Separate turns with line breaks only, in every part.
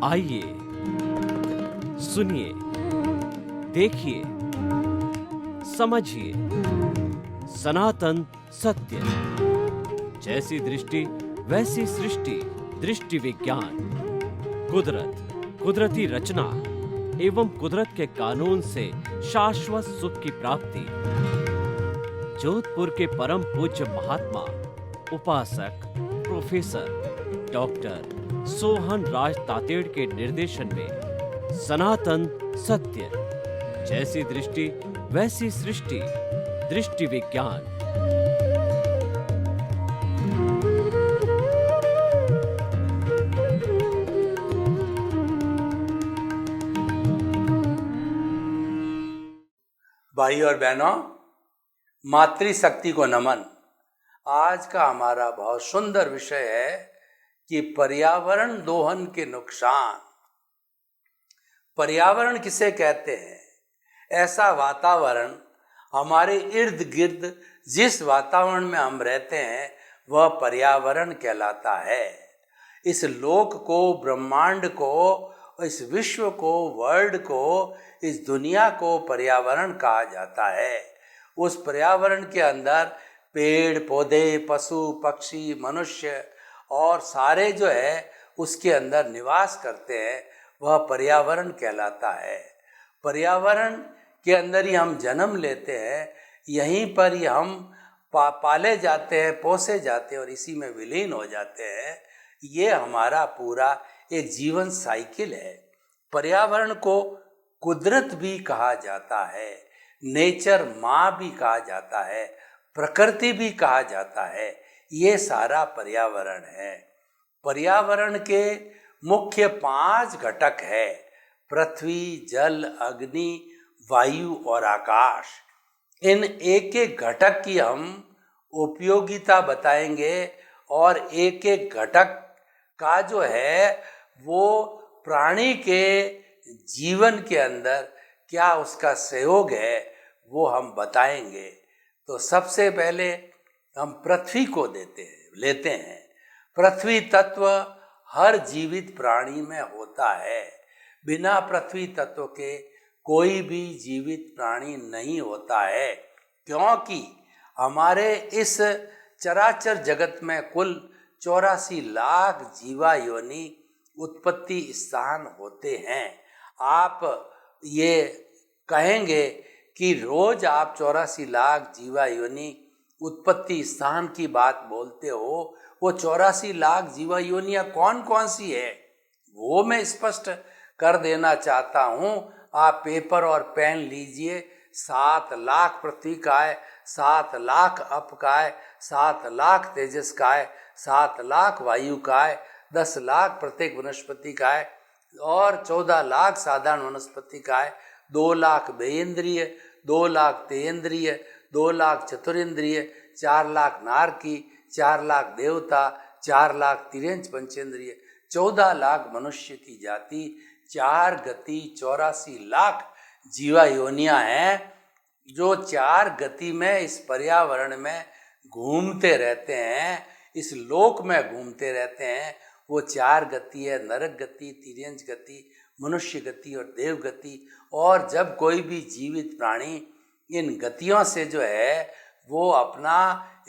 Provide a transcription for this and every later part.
आइए, सुनिए, देखिए, समझिए सनातन सत्य। जैसी दृष्टि वैसी सृष्टि, दृष्टि विज्ञान। कुदरत, कुदरती रचना एवं कुदरत के कानून से शाश्वत सुख की प्राप्ति। जोधपुर के परम पूज्य महात्मा उपासक प्रोफेसर डॉक्टर सोहन राज तातेड़ के निर्देशन में सनातन सत्य। जैसी दृष्टि वैसी सृष्टि, दृष्टि विज्ञान।
भाई और बहनों, मातृशक्ति को नमन। आज का हमारा बहुत सुंदर विषय है कि पर्यावरण दोहन के नुकसान। पर्यावरण किसे कहते हैं? ऐसा वातावरण, हमारे इर्द गिर्द जिस वातावरण में हम रहते हैं वह पर्यावरण कहलाता है। इस लोक को, ब्रह्मांड को, इस विश्व को, वर्ल्ड को, इस दुनिया को पर्यावरण कहा जाता है। उस पर्यावरण के अंदर पेड़ पौधे, पशु पक्षी, मनुष्य और सारे जो है उसके अंदर निवास करते हैं, वह पर्यावरण कहलाता है। पर्यावरण के अंदर ही हम जन्म लेते हैं, यहीं पर ही हम पाले जाते हैं, पोसे जाते हैं और इसी में विलीन हो जाते हैं। ये हमारा पूरा एक जीवन साइकिल है। पर्यावरण को कुदरत भी कहा जाता है, नेचर माँ भी कहा जाता है, प्रकृति भी कहा जाता है। ये सारा पर्यावरण है। पर्यावरण के मुख्य 5 घटक है: पृथ्वी, जल, अग्नि, वायु और आकाश। इन एक एक घटक की हम उपयोगिता बताएंगे और एक एक घटक का जो है वो प्राणी के जीवन के अंदर क्या उसका सहयोग है वो हम बताएंगे। तो सबसे पहले हम पृथ्वी को लेते हैं। पृथ्वी तत्व हर जीवित प्राणी में होता है। बिना पृथ्वी तत्व के कोई भी जीवित प्राणी नहीं होता है, क्योंकि हमारे इस चराचर जगत में कुल 84 लाख जीवा योनि उत्पत्ति स्थान होते हैं। आप ये कहेंगे कि रोज आप 84 लाख जीवा योनि उत्पत्ति स्थान की बात बोलते हो, वो 84 लाख जीवा योनियां कौन कौन सी है वो मैं स्पष्ट कर देना चाहता हूँ। आप पेपर और पेन लीजिए। 7 लाख पृथ्वी का है, 7 लाख अप का है, 7 लाख तेजस का है, 7 लाख वायु का है, 10 लाख प्रत्येक वनस्पति का है और 14 लाख साधारण वनस्पति का है, 2 लाख बेइंद्रिय, 2 लाख तेन्द्रिय, 2 लाख चतुरिंद्रिय, 4 लाख नारकी, 4 लाख देवता, 4 लाख तिर्यंच पंचेंद्रिय, 14 लाख मनुष्य की जाति, 4 गति 84 लाख जीवा योनियां हैं जो 4 गति में इस पर्यावरण में घूमते रहते हैं, इस लोक में घूमते रहते हैं। वो 4 गति है: नरक गति, तिर्यंच गति, मनुष्य गति और देव गति। और जब कोई भी जीवित प्राणी इन गतियों से जो है वो अपना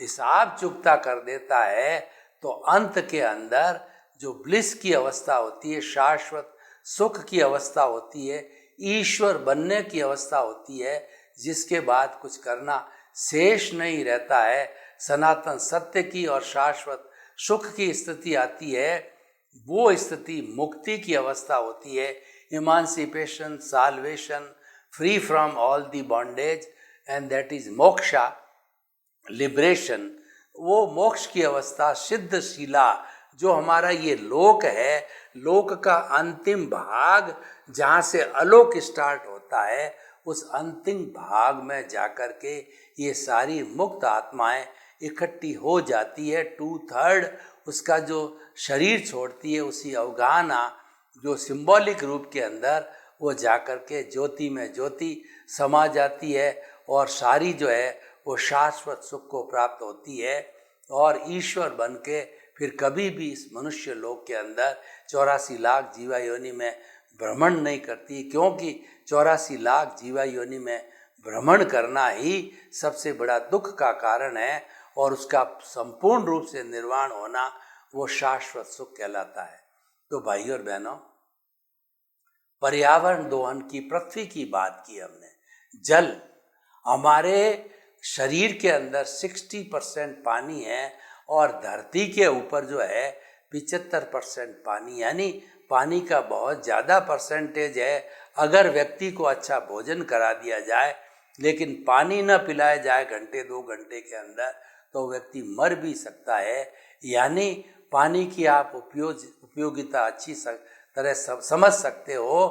हिसाब चुकता कर देता है तो अंत के अंदर जो ब्लिस की अवस्था होती है, शाश्वत सुख की अवस्था होती है, ईश्वर बनने की अवस्था होती है, जिसके बाद कुछ करना शेष नहीं रहता है, सनातन सत्य की और शाश्वत सुख की स्थिति आती है। वो स्थिति मुक्ति की अवस्था होती है, emancipation, salvation, free from all the bondage, and that is moksha, liberation. वो मोक्ष की अवस्था, सिद्धशीला, जो हमारा ये लोक है, लोक का अंतिम भाग जहाँ से अलोक स्टार्ट होता है, उस अंतिम भाग में जाकर के ये सारी मुक्त आत्माएं इकट्ठी हो जाती है। 2/3 उसका जो शरीर छोड़ती है, उसी अवगाहना जो सिंबॉलिक रूप के अंदर वो जाकर के ज्योति में ज्योति समा जाती है और सारी जो है वो शाश्वत सुख को प्राप्त होती है और ईश्वर बन के फिर कभी भी इस मनुष्य लोक के अंदर 84 लाख जीवा योनि में भ्रमण नहीं करती, क्योंकि 84 लाख जीवा योनि में भ्रमण करना ही सबसे बड़ा दुख का कारण है और उसका संपूर्ण रूप से निर्वाण होना वो शाश्वत सुख कहलाता है। तो भाइयों और बहनों, पर्यावरण दोहन की पृथ्वी की बात की हमने। जल, हमारे शरीर के अंदर 60% पानी है और धरती के ऊपर जो है 75% पानी, यानी पानी का बहुत ज़्यादा परसेंटेज है। अगर व्यक्ति को अच्छा भोजन करा दिया जाए लेकिन पानी न पिलाया जाए घंटे 2 घंटे के अंदर, तो व्यक्ति मर भी सकता है। यानी पानी की आप उपयोगिता अच्छी तरह समझ सकते हो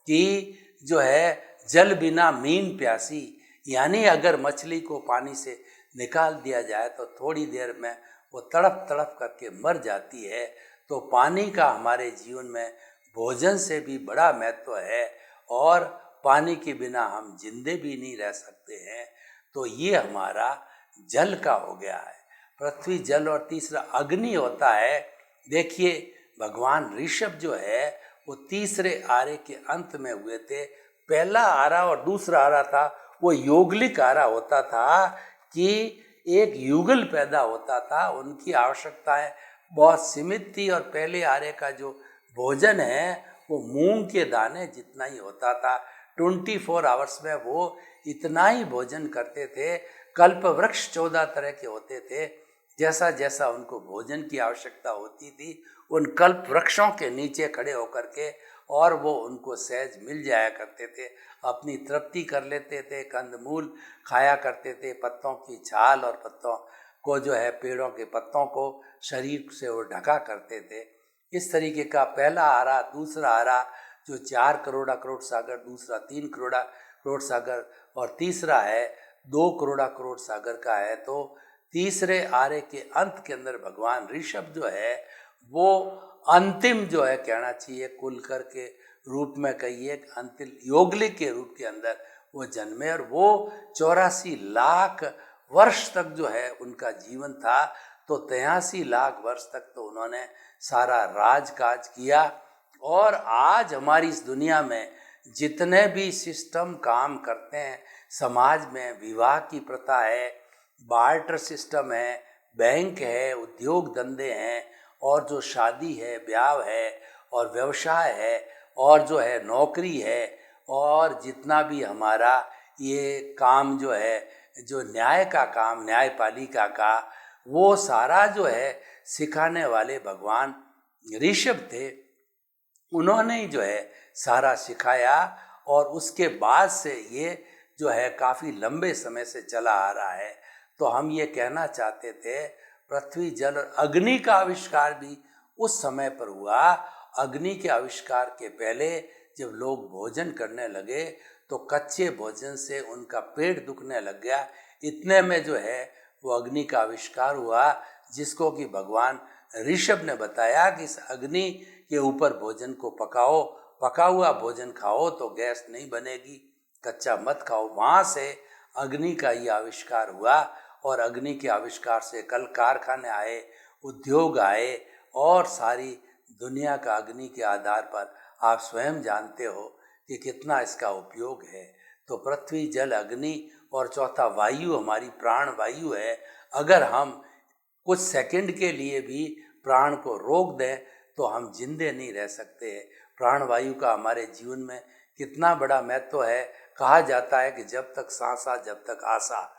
कि जो है जल बिना मीन प्यासी, यानी अगर मछली को पानी से निकाल दिया जाए तो थोड़ी देर में वो तड़प तड़प करके मर जाती है। तो पानी का हमारे जीवन में भोजन से भी बड़ा महत्व है और पानी के बिना हम जिंदे भी नहीं रह सकते हैं। तो ये हमारा जल का हो गया है, पृथ्वी जल। और तीसरा अग्नि होता है। देखिए, भगवान ऋषभ जो है वो तीसरे आरे के अंत में हुए थे। पहला आरा और दूसरा आरा था वो योगलिक आरा होता था कि एक युगल पैदा होता था। उनकी आवश्यकताएं बहुत सीमित थी और पहले आरे का जो भोजन है वो मूंग के दाने जितना ही होता था। 24 आवर्स में वो इतना ही भोजन करते थे। कल्प वृक्ष 14 तरह के होते थे। जैसा जैसा उनको भोजन की आवश्यकता होती थी उन कल्प वृक्षों के नीचे खड़े होकर के और वो उनको सहज मिल जाया करते थे, अपनी तृप्ति कर लेते थे, कंदमूल खाया करते थे, पत्तों की छाल और पत्तों को जो है पेड़ों के पत्तों को शरीर से वो ढका करते थे। इस तरीके का पहला आरा, दूसरा आरा जो 4 करोड़ सागर, दूसरा 3 करोड़ सागर और तीसरा है 2 करोड़ सागर का है। तो तीसरे आरे के अंत के अंदर भगवान ऋषभ जो है वो अंतिम जो है कहना चाहिए कुलकर के रूप में कहिए, अंतिम योगलिक के रूप के अंदर वो जन्मे और वो 84 लाख वर्ष तक जो है उनका जीवन था। तो 83 लाख वर्ष तक तो उन्होंने सारा राजकाज किया। और आज हमारी इस दुनिया में जितने भी सिस्टम काम करते हैं, समाज में विवाह की प्रथा है, बार्टर सिस्टम है, बैंक है, उद्योग धंधे हैं और जो शादी है, ब्याह है और व्यवसाय है और जो है नौकरी है और जितना भी हमारा ये काम जो है, जो न्याय का काम, न्यायपालिका का, वो सारा जो है सिखाने वाले भगवान ऋषभ थे। उन्होंने ही जो है सारा सिखाया और उसके बाद से ये जो है काफ़ी लंबे समय से चला आ रहा है। तो हम ये कहना चाहते थे पृथ्वी जल और अग्नि का आविष्कार भी उस समय पर हुआ। अग्नि के आविष्कार के पहले जब लोग भोजन करने लगे तो कच्चे भोजन से उनका पेट दुखने लग गया। इतने में जो है वो अग्नि का आविष्कार हुआ, जिसको कि भगवान ऋषभ ने बताया कि इस अग्नि के ऊपर भोजन को पकाओ, पका हुआ भोजन खाओ तो गैस नहीं बनेगी, कच्चा मत खाओ। वहाँ से अग्नि का ये आविष्कार हुआ और अग्नि के आविष्कार से कल कारखाने आए, उद्योग आए और सारी दुनिया का अग्नि के आधार पर आप स्वयं जानते हो कि कितना इसका उपयोग है। तो पृथ्वी जल अग्नि और चौथा वायु हमारी प्राण वायु है। अगर हम कुछ सेकंड के लिए भी प्राण को रोक दें तो हम जिंदे नहीं रह सकते। प्राण वायु का हमारे जीवन में कितना बड़ा महत्व है। कहा जाता है कि जब तक सांसा जब तक आशा,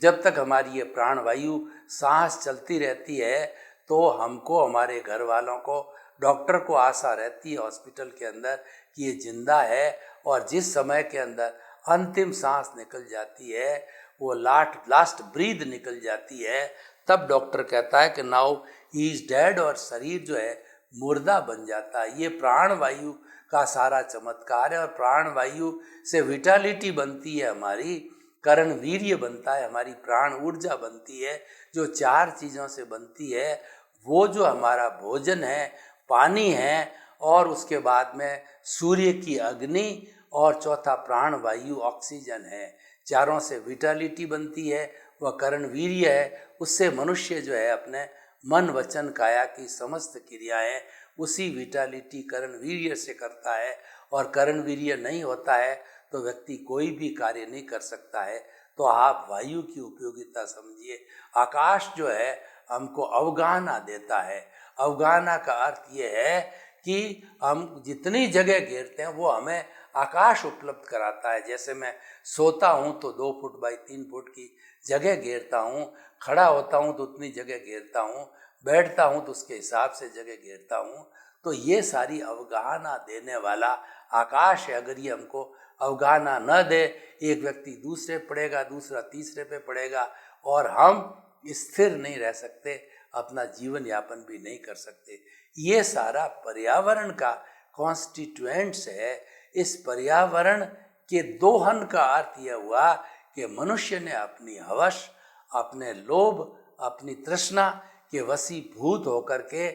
जब तक हमारी ये प्राण वायु सांस चलती रहती है तो हमको, हमारे घर वालों को, डॉक्टर को आशा रहती है हॉस्पिटल के अंदर कि ये जिंदा है। और जिस समय के अंदर अंतिम सांस निकल जाती है, वो लास्ट ब्रीथ निकल जाती है, तब डॉक्टर कहता है कि नाउ ही इज डेड और शरीर जो है मुर्दा बन जाता है। ये प्राण वायु का सारा चमत्कार है और प्राण वायु से विटालिटी बनती है, हमारी कर्ण वीर्य बनता है, हमारी प्राण ऊर्जा बनती है, जो 4 चीज़ों से बनती है। वो जो हमारा भोजन है, पानी है और उसके बाद में सूर्य की अग्नि और चौथा प्राण वायु ऑक्सीजन है। चारों से विटालिटी बनती है, वह कर्ण वीर्य है। उससे मनुष्य जो है अपने मन वचन काया की समस्त क्रियाएं उसी विटालिटी कर्ण वीर्य से करता है। और कर्ण वीर्य नहीं होता है तो व्यक्ति कोई भी कार्य नहीं कर सकता है। तो आप वायु की उपयोगिता समझिए। आकाश जो है हमको अवगाहना देता है। अवगाहना का अर्थ ये है कि हम जितनी जगह घेरते हैं वो हमें आकाश उपलब्ध कराता है। जैसे मैं सोता हूँ तो 2 फुट बाई 3 फुट की जगह घेरता हूँ, खड़ा होता हूँ तो उतनी जगह घेरता हूँ, बैठता हूँ तो उसके हिसाब से जगह घेरता हूँ। तो ये सारी अवगाहना देने वाला आकाश है। अगर ये हमको अवगाहना न दे, एक व्यक्ति दूसरे पड़ेगा, दूसरा तीसरे पे पड़ेगा और हम स्थिर नहीं रह सकते, अपना जीवन यापन भी नहीं कर सकते। ये सारा पर्यावरण का कॉन्स्टिट्यूएंट्स है। इस पर्यावरण के दोहन का अर्थ यह हुआ कि मनुष्य ने अपनी हवस, अपने लोभ, अपनी तृष्णा के वशीभूत होकर के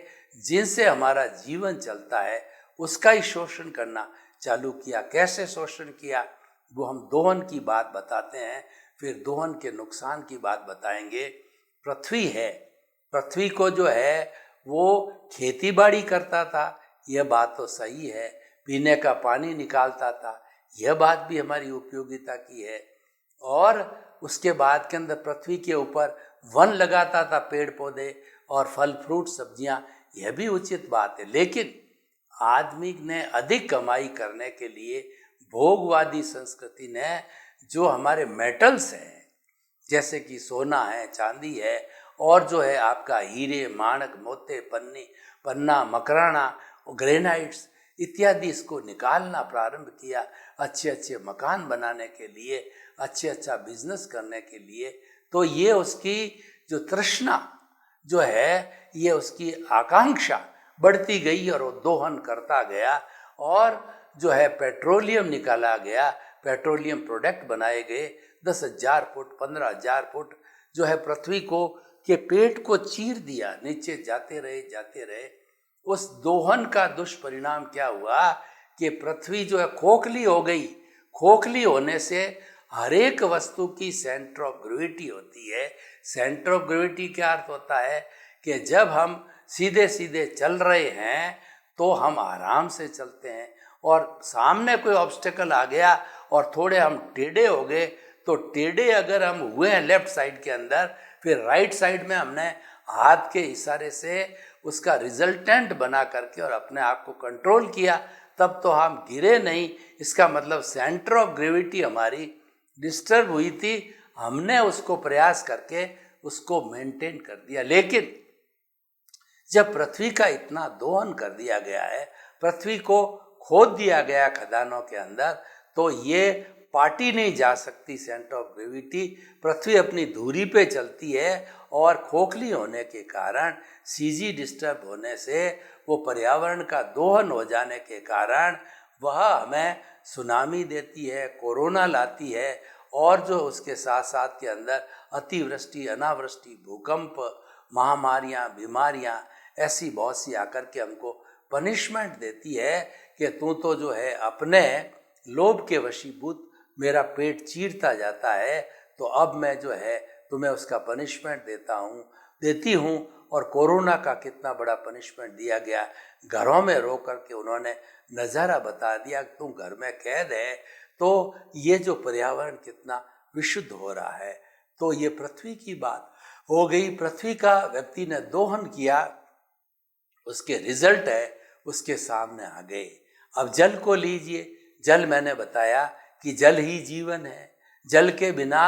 जिनसे हमारा जीवन चलता है उसका ही शोषण करना चालू किया। कैसे शोषण किया वो हम दोहन की बात बताते हैं, फिर दोहन के नुकसान की बात बताएंगे। पृथ्वी है, पृथ्वी को जो है वो खेती बाड़ी करता था, यह बात तो सही है। पीने का पानी निकालता था, यह बात भी हमारी उपयोगिता की है। और उसके बाद के अंदर पृथ्वी के ऊपर वन लगाता था, पेड़ पौधे और फल फ्रूट सब्जियां, यह भी उचित बात है। लेकिन आदमी ने अधिक कमाई करने के लिए भोगवादी संस्कृति ने जो हमारे मेटल्स हैं जैसे कि सोना है, चांदी है और जो है आपका हीरे, माणक, मोती, पन्ना, मकराना, ग्रेनाइट्स इत्यादि, इसको निकालना प्रारंभ किया अच्छे अच्छे मकान बनाने के लिए, अच्छा बिजनेस करने के लिए। तो ये उसकी जो तृष्णा जो है, ये उसकी आकांक्षा बढ़ती गई और वो दोहन करता गया और जो है पेट्रोलियम निकाला गया, पेट्रोलियम प्रोडक्ट बनाए गए। 10,000 फुट 15,000 फुट जो है पृथ्वी को के पेट को चीर दिया, नीचे जाते रहे। उस दोहन का दुष्परिणाम क्या हुआ कि पृथ्वी जो है खोखली हो गई। खोखली होने से हर एक वस्तु की सेंटर ऑफ ग्रेविटी होती है। सेंटर ऑफ ग्रेविटी क्या अर्थ होता है कि जब हम सीधे सीधे चल रहे हैं तो हम आराम से चलते हैं और सामने कोई ऑब्स्टेकल आ गया और थोड़े हम टेढ़े हो गए, तो टेढ़े अगर हम हुए हैं लेफ्ट साइड के अंदर, फिर राइट साइड में हमने हाथ के इशारे से उसका रिजल्टेंट बना करके और अपने आप को कंट्रोल किया, तब तो हम गिरे नहीं। इसका मतलब सेंटर ऑफ ग्रेविटी हमारी डिस्टर्ब हुई थी, हमने उसको प्रयास करके उसको मेंटेन कर दिया। लेकिन जब पृथ्वी का इतना दोहन कर दिया गया है, पृथ्वी को खोद दिया गया खदानों के अंदर, तो ये पाटी नहीं जा सकती सेंटर ऑफ ग्रेविटी। पृथ्वी अपनी धुरी पे चलती है और खोखली होने के कारण, सीजी डिस्टर्ब होने से, वो पर्यावरण का दोहन हो जाने के कारण वह हमें सुनामी देती है, कोरोना लाती है और जो उसके साथ साथ के अंदर अतिवृष्टि, अनावृष्टि, भूकंप, महामारियां, बीमारियां ऐसी बहुत सी आकर के हमको पनिशमेंट देती है कि तू तो जो है अपने लोभ के वशीभूत मेरा पेट चीरता जाता है, तो अब मैं जो है तुम्हें उसका पनिशमेंट देती हूँ। और कोरोना का कितना बड़ा पनिशमेंट दिया गया, घरों में रो करके उन्होंने नज़ारा बता दिया कि तुम घर में कैद है। तो ये जो पर्यावरण कितना विशुद्ध हो रहा है, तो ये पृथ्वी की बात हो गई। पृथ्वी का व्यक्ति ने दोहन किया, उसके रिजल्ट है उसके सामने आ गए। अब जल को लीजिए। जल मैंने बताया कि जल ही जीवन है। जल के बिना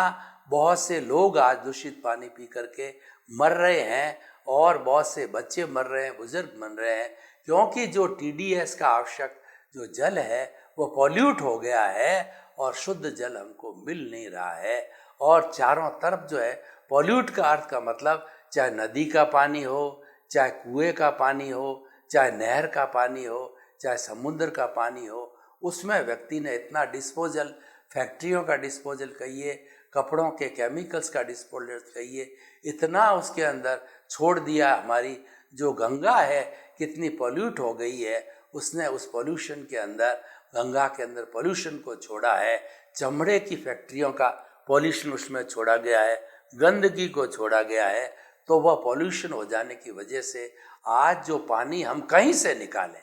बहुत से लोग आज दूषित पानी पी करके मर रहे हैं और बहुत से बच्चे मर रहे हैं, बुजुर्ग मर रहे हैं, क्योंकि जो TDS का आवश्यक जो जल है वो पॉल्यूट हो गया है और शुद्ध जल हमको मिल नहीं रहा है। और चारों तरफ जो है पॉल्यूट का अर्थ का मतलब चाहे नदी का पानी हो, चाहे कुएं का पानी हो, चाहे नहर का पानी हो, चाहे समुद्र का पानी हो, उसमें व्यक्ति ने इतना डिस्पोजल, फैक्ट्रियों का डिस्पोजल कहिए, कपड़ों के केमिकल्स का डिस्पोजल कहिए, इतना उसके अंदर छोड़ दिया। हमारी जो गंगा है कितनी पॉल्यूट हो गई है उसने उस पोल्यूशन के अंदर, गंगा के अंदर पोल्यूशन को छोड़ा है, चमड़े की फैक्ट्रियों का पोल्यूशन उसमें छोड़ा गया है, गंदगी को छोड़ा गया है। तो वह पोल्यूशन हो जाने की वजह से आज जो पानी हम कहीं से निकालें,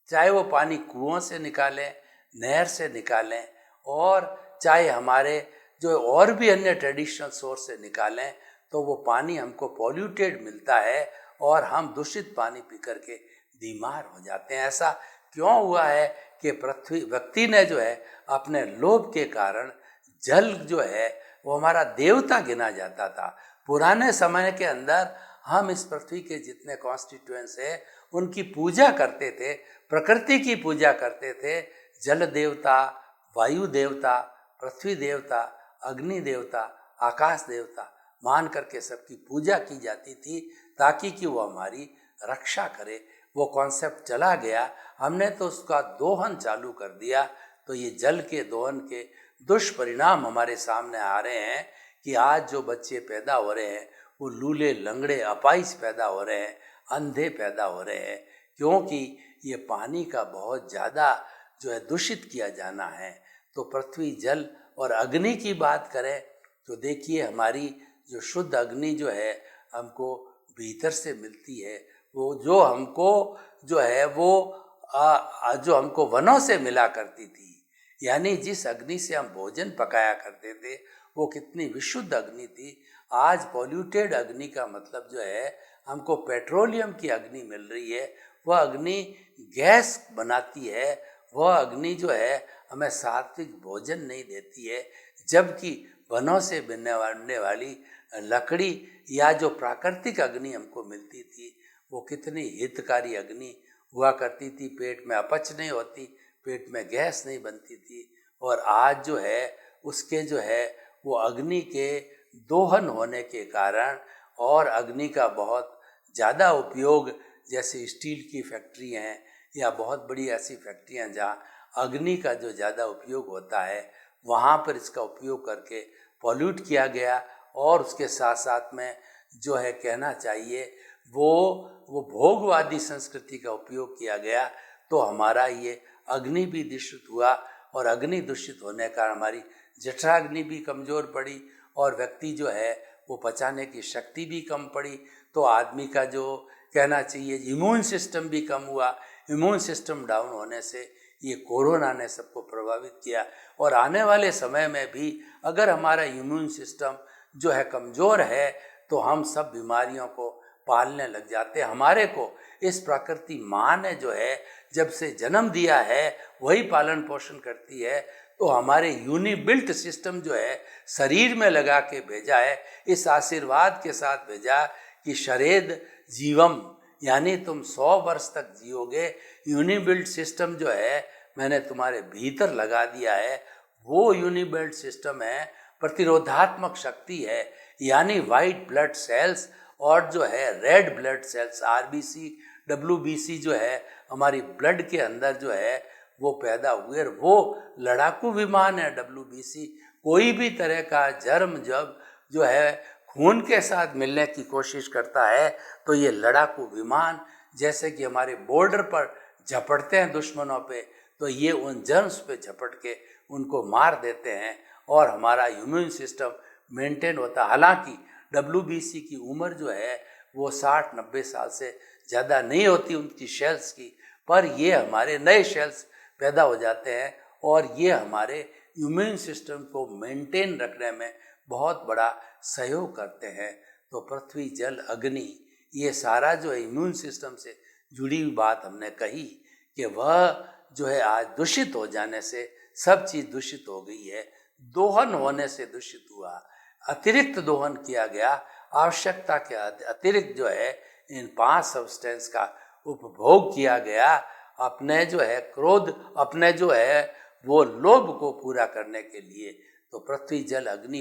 चाहे वो पानी कुओं से निकालें, नहर से निकालें, और चाहे हमारे जो और भी अन्य ट्रेडिशनल सोर्स से निकालें, तो वो पानी हमको पॉल्यूटेड मिलता है और हम दूषित पानी पी करके बीमार हो जाते हैं। ऐसा क्यों हुआ है कि पृथ्वी व्यक्ति ने जो है अपने लोभ के कारण जल जो है वो हमारा देवता गिना जाता था। पुराने समय के अंदर हम इस पृथ्वी के जितने कॉन्स्टिट्यूएंट्स हैं उनकी पूजा करते थे, प्रकृति की पूजा करते थे। जल देवता, वायु देवता, पृथ्वी देवता, अग्नि देवता, आकाश देवता मान करके सबकी पूजा की जाती थी, ताकि कि वो हमारी रक्षा करे। वो कॉन्सेप्ट चला गया, हमने तो उसका दोहन चालू कर दिया। तो ये जल के दोहन के दुष्परिणाम हमारे सामने आ रहे हैं कि आज जो बच्चे पैदा हो रहे हैं वो लूले, लंगड़े, अपाहिज पैदा हो रहे हैं, अंधे पैदा हो रहे हैं, क्योंकि ये पानी का बहुत ज़्यादा जो है दूषित किया जाना है। तो पृथ्वी, जल और अग्नि की बात करें तो देखिए, हमारी जो शुद्ध अग्नि जो है हमको भीतर से मिलती है। वो जो हमको जो है वो जो हमको वनों से मिला करती थी, यानी जिस अग्नि से हम भोजन पकाया करते थे वो कितनी विशुद्ध अग्नि थी। आज पॉल्यूटेड अग्नि का मतलब जो है हमको पेट्रोलियम की अग्नि मिल रही है। वह अग्नि गैस बनाती है, वह अग्नि जो है हमें सात्विक भोजन नहीं देती है। जबकि वनों से बनने वाली लकड़ी या जो प्राकृतिक अग्नि हमको मिलती थी वो कितनी हितकारी अग्नि हुआ करती थी। पेट में अपच नहीं होती, पेट में गैस नहीं बनती थी। और आज जो है उसके जो है वो अग्नि के दोहन होने के कारण और अग्नि का बहुत ज़्यादा उपयोग, जैसे स्टील की फैक्ट्री हैं या बहुत बड़ी ऐसी फैक्ट्रियां जहाँ अग्नि का जो ज़्यादा उपयोग होता है, वहाँ पर इसका उपयोग करके पॉल्यूट किया गया। और उसके साथ साथ में जो है कहना चाहिए वो भोगवादी संस्कृति का उपयोग किया गया। तो हमारा ये अग्नि भी दूषित हुआ, और अग्नि दूषित होने का हमारी जठराग्नि भी कमज़ोर पड़ी, और व्यक्ति जो है वो पचाने की शक्ति भी कम पड़ी। तो आदमी का जो कहना चाहिए इम्यून सिस्टम भी कम हुआ। इम्यून सिस्टम डाउन होने से ये कोरोना ने सबको प्रभावित किया। और आने वाले समय में भी अगर हमारा इम्यून सिस्टम जो है कमज़ोर है तो हम सब बीमारियों को पालने लग जाते हैं। हमारे को इस प्रकृति माँ ने जो है जब से जन्म दिया है वही पालन पोषण करती है। तो हमारे यूनिबिल्ट सिस्टम जो है शरीर में लगा के भेजा है, इस आशीर्वाद के साथ भेजा कि शरेद जीवम, यानी तुम 100 वर्ष तक जियोगे। यूनिबिल्ट सिस्टम जो है मैंने तुम्हारे भीतर लगा दिया है। वो यूनिबिल्ट सिस्टम है प्रतिरोधात्मक शक्ति है, यानी वाइट ब्लड सेल्स और जो है red blood cells RBC, WBC जो है हमारी ब्लड के अंदर जो है वो पैदा हुए। और वो लड़ाकू विमान है डब्ल्यूबीसी। कोई भी तरह का जर्म जब जो है खून के साथ मिलने की कोशिश करता है तो ये लड़ाकू विमान जैसे कि हमारे बॉर्डर पर झपटते हैं दुश्मनों पे, तो ये उन जर्म्स पे झपट के उनको मार देते हैं और हमारा इम्यून सिस्टम मेंटेन होता है। हालांकि डब्ल्यूबीसी की उम्र जो है वो 60-90 साल से ज़्यादा नहीं होती उनकी सेल्स की, पर ये हमारे नए सेल्स पैदा हो जाते हैं और ये हमारे इम्यून सिस्टम को मेंटेन रखने में बहुत बड़ा सहयोग करते हैं। तो पृथ्वी, जल, अग्नि, ये सारा जो है इम्यून सिस्टम से जुड़ी हुई बात हमने कही कि वह जो है आज दूषित हो जाने से सब चीज़ दूषित हो गई है। दोहन होने से दूषित हुआ, अतिरिक्त दोहन किया गया, आवश्यकता के अतिरिक्त जो है इन 5 सब्सटेंस का उपभोग किया गया, अपने जो है क्रोध, अपने जो है वो लोभ को पूरा करने के लिए। तो पृथ्वी, जल, अग्नि,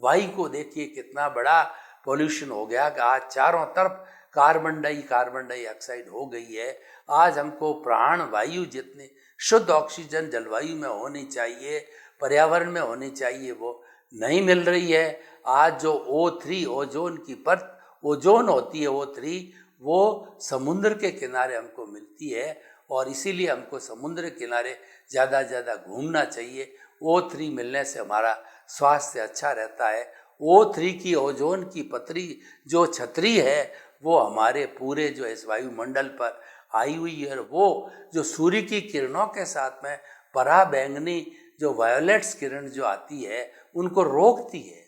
वायु को देखिए कितना बड़ा पोल्यूशन हो गया कि आज चारों तरफ कार्बन डाइऑक्साइड हो गई है। आज हमको प्राण वायु जितनी शुद्ध ऑक्सीजन जलवायु में होनी चाहिए, पर्यावरण में होनी चाहिए, वो नहीं मिल रही है। आज जो O3 ओजोन की परत ओजोन होती है, O3 वो समुद्र के किनारे हमको मिलती है और इसीलिए हमको समुद्र किनारे ज़्यादा से ज़्यादा घूमना चाहिए। O3 मिलने से हमारा स्वास्थ्य अच्छा रहता है। O3 की ओजोन की पतरी जो छतरी है वो हमारे पूरे जो इस वायुमंडल पर आई हुई है, और वो जो सूर्य की किरणों के साथ में पराबैंगनी जो वायोलेट्स किरण जो आती है उनको रोकती है।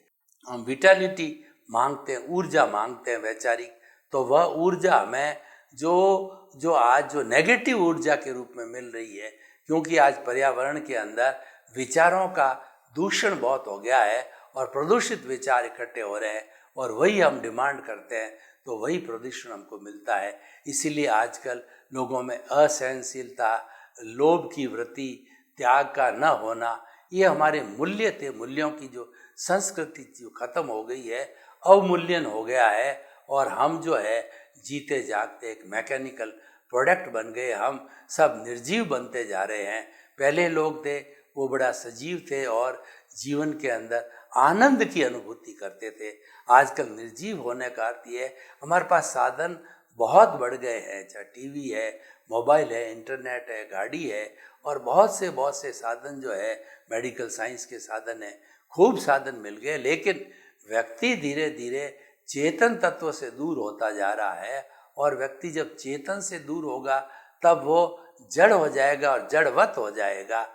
हम विटालिटी मांगते हैं, ऊर्जा मांगते हैं वैचारिक, तो वह ऊर्जा हमें जो आज जो नेगेटिव ऊर्जा के रूप में मिल रही है, क्योंकि आज पर्यावरण के अंदर विचारों का दूषण बहुत हो गया है और प्रदूषित विचार इकट्ठे हो रहे हैं और वही हम डिमांड करते हैं, तो वही प्रदूषण हमको मिलता है। इसीलिए आजकल लोगों में असहनशीलता, लोभ की वृत्ति, त्याग का न होना, ये हमारे मूल्य थे। मूल्यों की जो संस्कृति जो खत्म हो गई है, अवमूल्यन हो गया है और हम जो है जीते जागते एक मैकेनिकल प्रोडक्ट बन गए। हम सब निर्जीव बनते जा रहे हैं। पहले लोग थे वो बड़ा सजीव थे और जीवन के अंदर आनंद की अनुभूति करते थे। आजकल निर्जीव होने का अर्थ ये है हमारे पास साधन बहुत बढ़ गए हैं, चाहे टीवी है, मोबाइल है, इंटरनेट है, गाड़ी है और बहुत से साधन जो है, मेडिकल साइंस के साधन है, खूब साधन मिल गए। लेकिन व्यक्ति धीरे धीरे चेतन तत्व से दूर होता जा रहा है और व्यक्ति जब चेतन से दूर होगा तब वो जड़ हो जाएगा और जड़वत हो जाएगा।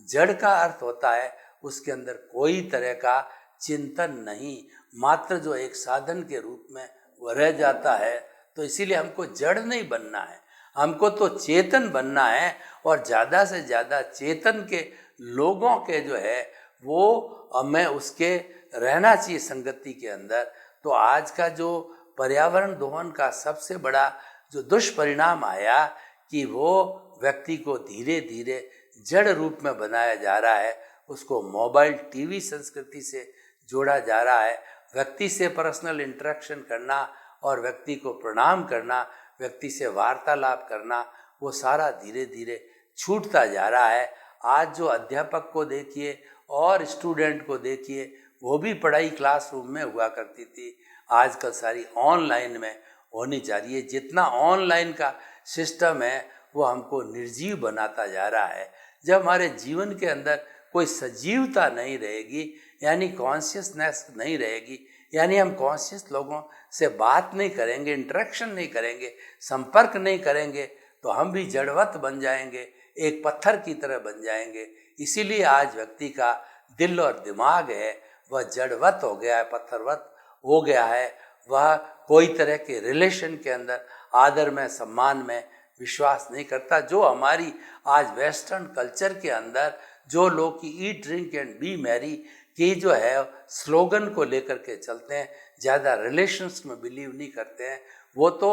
जड़ का अर्थ होता है उसके अंदर कोई तरह का चिंतन नहीं, मात्र जो एक साधन के रूप में वो रह जाता है। तो इसीलिए हमको जड़ नहीं बनना है, हमको तो चेतन बनना है और ज़्यादा से ज़्यादा चेतन के लोगों के जो है वो हमें उसके रहना चाहिए संगति के अंदर। तो आज का जो पर्यावरण दोहन का सबसे बड़ा जो दुष्परिणाम आया कि वो व्यक्ति को धीरे धीरे जड़ रूप में बनाया जा रहा है, उसको मोबाइल टीवी संस्कृति से जोड़ा जा रहा है। व्यक्ति से पर्सनल इंटरेक्शन करना और व्यक्ति को प्रणाम करना, व्यक्ति से वार्तालाप करना, वो सारा धीरे धीरे छूटता जा रहा है। आज जो अध्यापक को देखिए और स्टूडेंट को देखिए, वो भी पढ़ाई क्लासरूम में हुआ करती थी, आजकल सारी ऑनलाइन में होनी चाहिए। जितना ऑनलाइन का सिस्टम है वो हमको निर्जीव बनाता जा रहा है। जब हमारे जीवन के अंदर कोई सजीवता नहीं रहेगी, यानी कॉन्शियसनेस नहीं रहेगी, यानी हम कॉन्शियस लोगों से बात नहीं करेंगे, इंटरेक्शन नहीं करेंगे, संपर्क नहीं करेंगे, तो हम भी जड़वत बन जाएंगे, एक पत्थर की तरह बन जाएंगे। इसीलिए आज व्यक्ति का दिल और दिमाग है वह जड़वत हो गया है, पत्थरवत हो गया है। वह कोई तरह के रिलेशन के अंदर आदर में, सम्मान में विश्वास नहीं करता। जो हमारी आज वेस्टर्न कल्चर के अंदर जो लोग की eat drink and B Mary की जो है स्लोगन को लेकर के चलते हैं, ज़्यादा रिलेशंस में बिलीव नहीं करते हैं, वो तो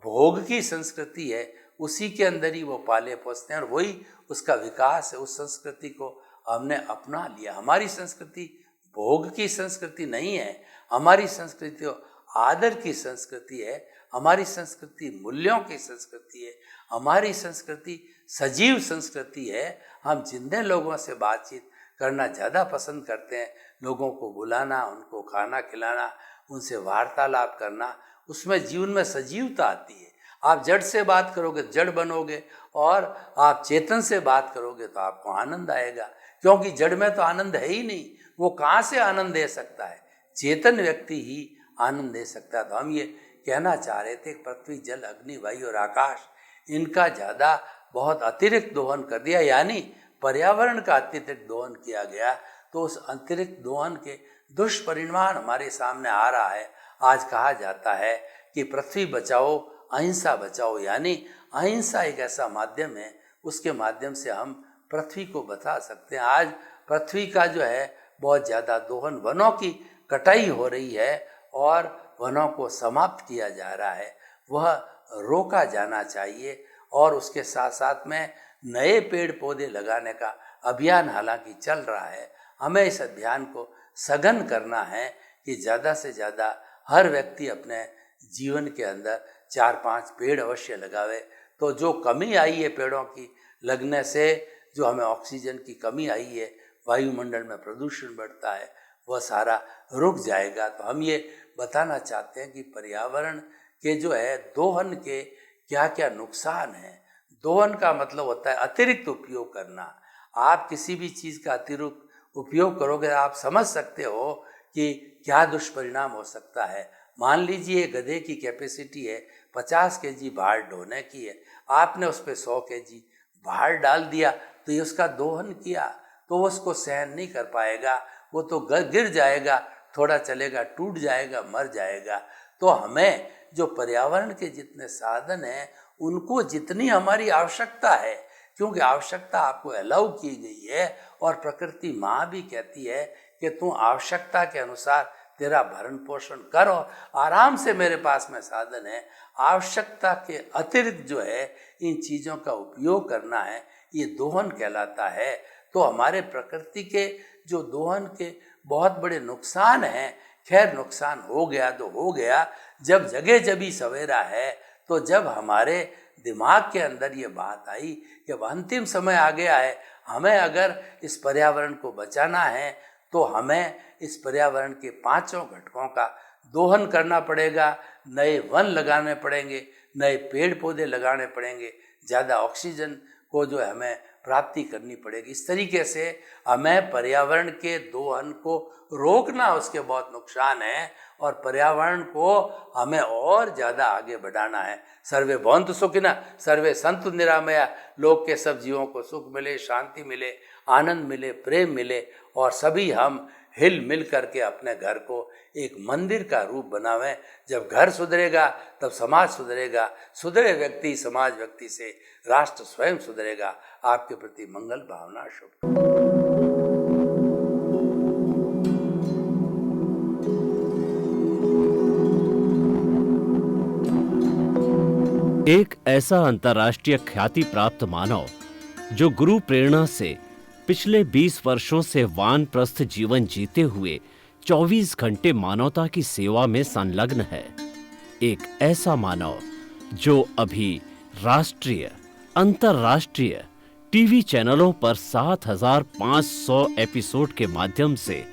भोग की संस्कृति है, उसी के अंदर ही वो पाले पोसते हैं और वही उसका विकास है। उस संस्कृति को हमने अपना लिया। हमारी संस्कृति भोग की संस्कृति नहीं है, हमारी संस्कृति आदर की संस्कृति है, हमारी संस्कृति मूल्यों की संस्कृति है, हमारी संस्कृति सजीव संस्कृति है। हम जिंदे लोगों से बातचीत करना ज़्यादा पसंद करते हैं, लोगों को बुलाना, उनको खाना खिलाना, उनसे वार्तालाप करना, उसमें जीवन में सजीवता आती है। आप जड़ से बात करोगे तो जड़ बनोगे और आप चेतन से बात करोगे तो आपको आनंद आएगा, क्योंकि जड़ में तो आनंद है ही नहीं। वो कहाँ से आनंद दे सकता है? चेतन व्यक्ति ही आनंद दे सकता है। तो हम ये कहना चाह रहे थे, पृथ्वी, जल, अग्नि, वायु और आकाश, इनका ज़्यादा बहुत अतिरिक्त दोहन कर दिया, यानी पर्यावरण का अतिरिक्त दोहन किया गया, तो उस अतिरिक्त दोहन के दुष्परिणाम हमारे सामने आ रहा है। आज कहा जाता है कि पृथ्वी बचाओ, अहिंसा बचाओ, यानी अहिंसा एक ऐसा माध्यम है, उसके माध्यम से हम पृथ्वी को बचा सकते हैं। आज पृथ्वी का जो है बहुत ज़्यादा दोहन, वनों की कटाई हो रही है और वनों को समाप्त किया जा रहा है, वह रोका जाना चाहिए। और उसके साथ साथ में नए पेड़ पौधे लगाने का अभियान हालांकि चल रहा है। हमें इस अभियान को सघन करना है कि ज़्यादा से ज़्यादा हर व्यक्ति अपने जीवन के अंदर 4-5 पेड़ अवश्य लगावे। तो जो कमी आई है पेड़ों की लगने से, जो हमें ऑक्सीजन की कमी आई है, वायुमंडल में प्रदूषण बढ़ता है, वह सारा रुक जाएगा। तो हम ये बताना चाहते हैं कि पर्यावरण के जो है दोहन के क्या क्या नुकसान हैं। दोहन का मतलब होता है अतिरिक्त उपयोग करना। आप किसी भी चीज़ का अतिरिक्त उपयोग करोगे, आप समझ सकते हो कि क्या दुष्परिणाम हो सकता है। मान लीजिए गधे की कैपेसिटी है 50 केजी भार ढोने की है, आपने उस पर 100 केजी भार डाल दिया, तो ये उसका दोहन किया, तो वो उसको सहन नहीं कर पाएगा, वो तो गिर जाएगा, थोड़ा चलेगा टूट जाएगा, मर जाएगा। तो हमें जो पर्यावरण के जितने साधन हैं उनको जितनी हमारी आवश्यकता है, क्योंकि आवश्यकता आपको अलाउ की गई है और प्रकृति माँ भी कहती है कि तू आवश्यकता के अनुसार तेरा भरण पोषण कर और आराम से मेरे पास में साधन है। आवश्यकता के अतिरिक्त जो है इन चीज़ों का उपयोग करना है, ये दोहन कहलाता है। तो हमारे प्रकृति के जो दोहन के बहुत बड़े नुकसान हैं, खैर नुकसान हो गया तो हो गया, जब जगह जबी सवेरा है, तो जब हमारे दिमाग के अंदर ये बात आई कि अब अंतिम समय आ गया है, हमें अगर इस पर्यावरण को बचाना है तो हमें इस पर्यावरण के 5 घटकों का दोहन करना पड़ेगा, नए वन लगाने पड़ेंगे, नए पेड़ पौधे लगाने पड़ेंगे, ज़्यादा ऑक्सीजन को जो है हमें प्राप्ति करनी पड़ेगी। इस तरीके से हमें पर्यावरण के दोहन को रोकना, उसके बहुत नुकसान है, और पर्यावरण को हमें और ज़्यादा आगे बढ़ाना है। सर्वे भवन्तु सुखिनः, सर्वे सन्तु निरामया, लोक के सब जीवों को सुख मिले, शांति मिले, आनंद मिले, प्रेम मिले, और सभी हम हिल मिल करके अपने घर को एक मंदिर का रूप बनावें। जब घर सुधरेगा तब समाज सुधरेगा, सुधरे व्यक्ति समाज व्यक्ति से, राष्ट्र स्वयं सुधरेगा। आपके प्रति मंगल भावना, शुभ।
एक ऐसा अंतर्राष्ट्रीय ख्याति प्राप्त मानव जो गुरु प्रेरणा से पिछले 20 वर्षों से वानप्रस्थ जीवन जीते हुए 24 घंटे मानवता की सेवा में संलग्न है। एक ऐसा मानव जो अभी राष्ट्रीय, अंतर्राष्ट्रीय टीवी चैनलों पर 7,500 एपिसोड के माध्यम से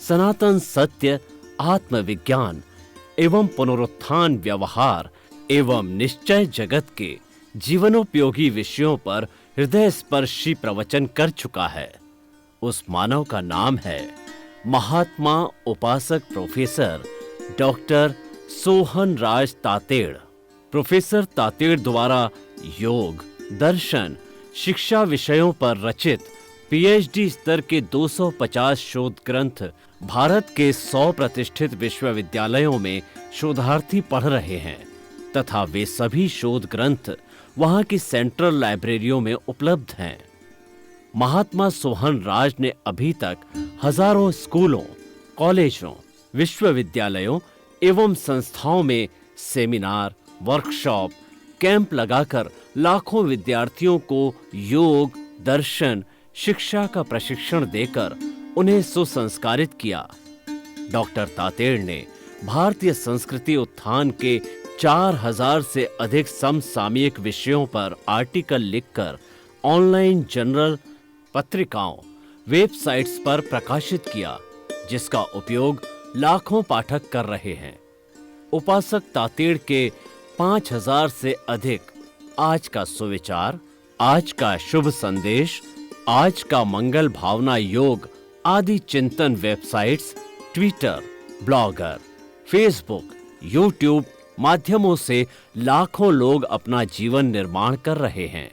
सनातन सत्य, आत्मविज्ञान एवं पुनरुत्थान, व्यवहार एवं निश्चय जगत के जीवनोपयोगी विषयों पर हृदय स्पर्शी प्रवचन कर चुका है। उस मानव का नाम है महात्मा उपासक प्रोफेसर डॉक्टर सोहन राज तातेड़। प्रोफेसर तातेड़ द्वारा योग, दर्शन, शिक्षा विषयों पर रचित पीएचडी स्तर के 250 शोध ग्रंथ भारत के 100 प्रतिष्ठित विश्वविद्यालयों में शोधार्थी पढ़ रहे हैं तथा वे सभी शोध ग्रंथ वहां की सेंट्रल लाइब्रेरियों में उपलब्ध हैं। महात्मा सोहन राज ने अभी तक हजारों स्कूलों, कॉलेजों, विश्वविद्यालयों एवं संस्थाओं में सेमिनार, वर्कशॉप, कैंप लगाकर लाखों विद्यार्थियों को योग, दर्शन, शिक्षा का प्रशिक्षण देकर उन्हें सुसंस्कारित किया। डॉक्टर तातेड़ ने भारतीय संस्कृति उत्थान के 4000 से अधिक समसामयिक विषयों पर आर्टिकल लिखकर ऑनलाइन जर्नल, पत्रिकाओं, वेबसाइट्स पर प्रकाशित किया, जिसका उपयोग लाखों पाठक कर रहे हैं। उपासक तातेड़ के 5000 से अधिक आज का सुविचार, आज का शुभ संदेश, आज का मंगल भावना योग आदि चिंतन websites, Twitter, blogger, Facebook, YouTube माध्यमों से लाखों लोग अपना जीवन निर्माण कर रहे हैं।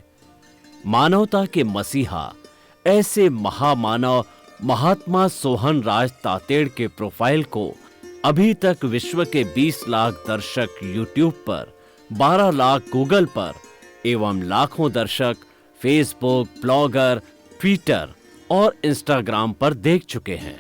मानवता के मसीहा ऐसे महामानव महात्मा सोहन राज तातेड़ के प्रोफाइल को अभी तक विश्व के 20 लाख दर्शक यूट्यूब पर, 12 लाख गूगल पर एवं लाखों दर्शक फेसबुक, ब्लॉगर, ट्विटर और इंस्टाग्राम पर देख चुके हैं।